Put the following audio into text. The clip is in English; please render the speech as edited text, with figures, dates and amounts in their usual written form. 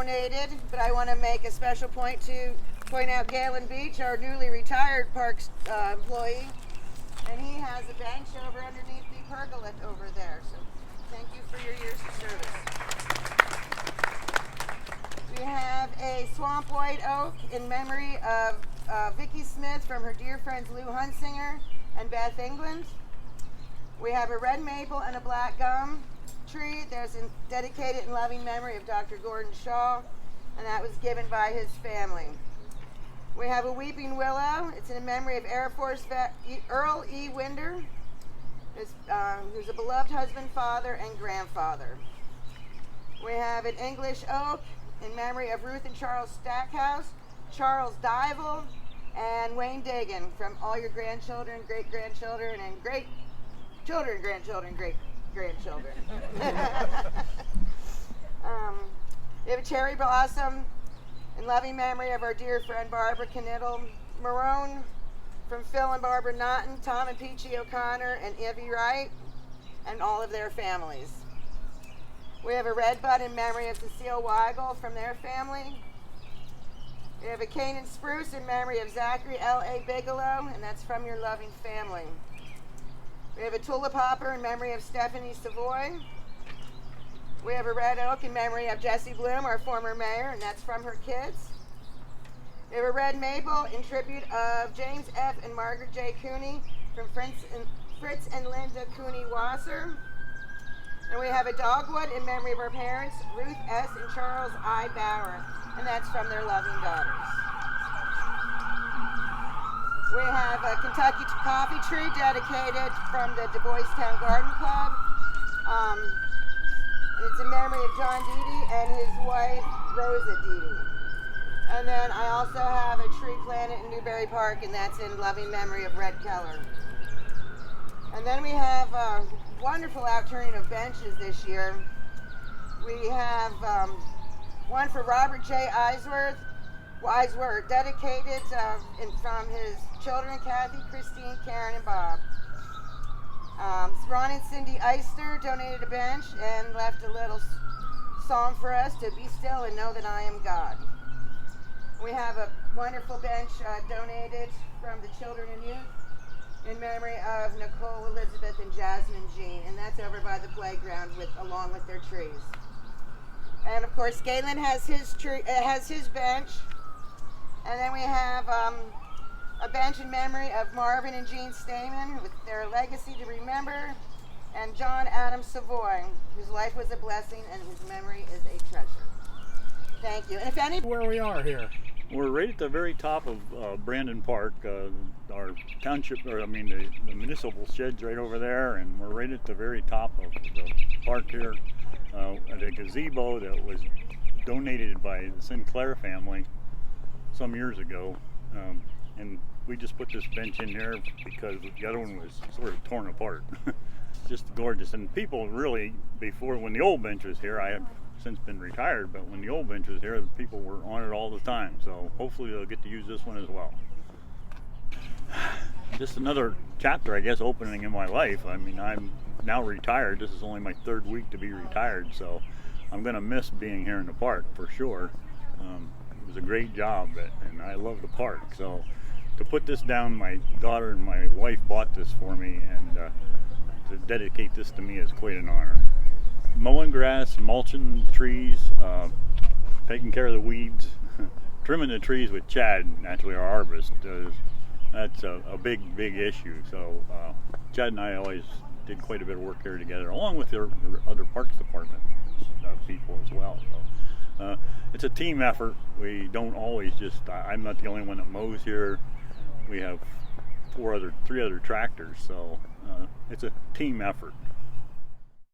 Donated, but I want to make a special point out Galen Beach, our newly retired Parks employee, and he has a bench over underneath the pergola over there. So thank you for your years of service. We have a swamp white oak in memory of Vicki Smith from her dear friends Lou Hunsinger and Beth England. We have a red maple and a black gum tree. There's a dedicated and loving memory of Dr. Gordon Shaw, and that was given by his family. We have a weeping willow. It's in memory of Air Force vet Earl E. Winder, who's a beloved husband, father, and grandfather. We have an English oak in memory of Ruth and Charles Stackhouse, Charles Dival, and Wayne Dagan, from all your grandchildren, great-grandchildren, and great-children, grandchildren, great-grandchildren. We have a cherry blossom in loving memory of our dear friend Barbara Knittel Marone, from Phil and Barbara Naughton, Tom and Peachy O'Connor, and Ivy Wright, and all of their families. We have a red bud in memory of Cecile Weigel from their family. We have a Canaan spruce in memory of Zachary L.A. Bigelow, and that's from your loving family. We have a tulip hopper in memory of Stephanie Savoy. We have a red oak in memory of Jessie Bloom, our former mayor, and that's from her kids. We have a red maple in tribute of James F. and Margaret J. Cooney from Fritz and Linda Cooney Wasser. And we have a dogwood in memory of our parents, Ruth S. and Charles I. Bauer, and that's from their loving daughters. We have a Kentucky coffee tree dedicated from the Du Bois Town Garden Club. It's in memory of John Deedy and his wife, Rosa Deedy. And then I also have a tree planted in Newberry Park, and that's in loving memory of Red Keller. And then we have a wonderful outturning of benches this year. We have one for Robert J. Eisworth, dedicated from his children, Kathy, Christine, Karen, and Bob. Ron and Cindy Eister donated a bench and left a little song for us to be still and know that I am God. We have a wonderful bench donated from the children and youth in memory of Nicole, Elizabeth, and Jasmine Jean, and that's over by the playground along with their trees. And of course, Galen has his bench, and then we have a bench in memory of Marvin and Jean Stamen with their legacy to remember, and John Adam Savoy, whose life was a blessing and whose memory is a treasure. Thank you. And if any where we are here. We're right at the very top of Brandon Park. Our township, the municipal shed's right over there, and we're right at the very top of the park here. At a gazebo that was donated by the Sinclair family some years ago. And we just put this bench in here because the other one was sort of torn apart. Just gorgeous. And people really, before, when the old bench was here, I have since been retired, but when the old bench was here, the people were on it all the time. So hopefully they'll get to use this one as well. Just another chapter, I guess, opening in my life. I mean, I'm now retired. This is only my third week to be retired, so I'm going to miss being here in the park for sure. It was a great job, and I love the park. So to put this down, my daughter and my wife bought this for me, and to dedicate this to me is quite an honor. Mowing grass, mulching trees, taking care of the weeds, trimming the trees with Chad, naturally our arborist. That's a big issue. So Chad and I always did quite a bit of work here together, along with the other Parks Department people as well. So it's a team effort. We don't always I'm not the only one that mows here. We have three other tractors, so it's a team effort.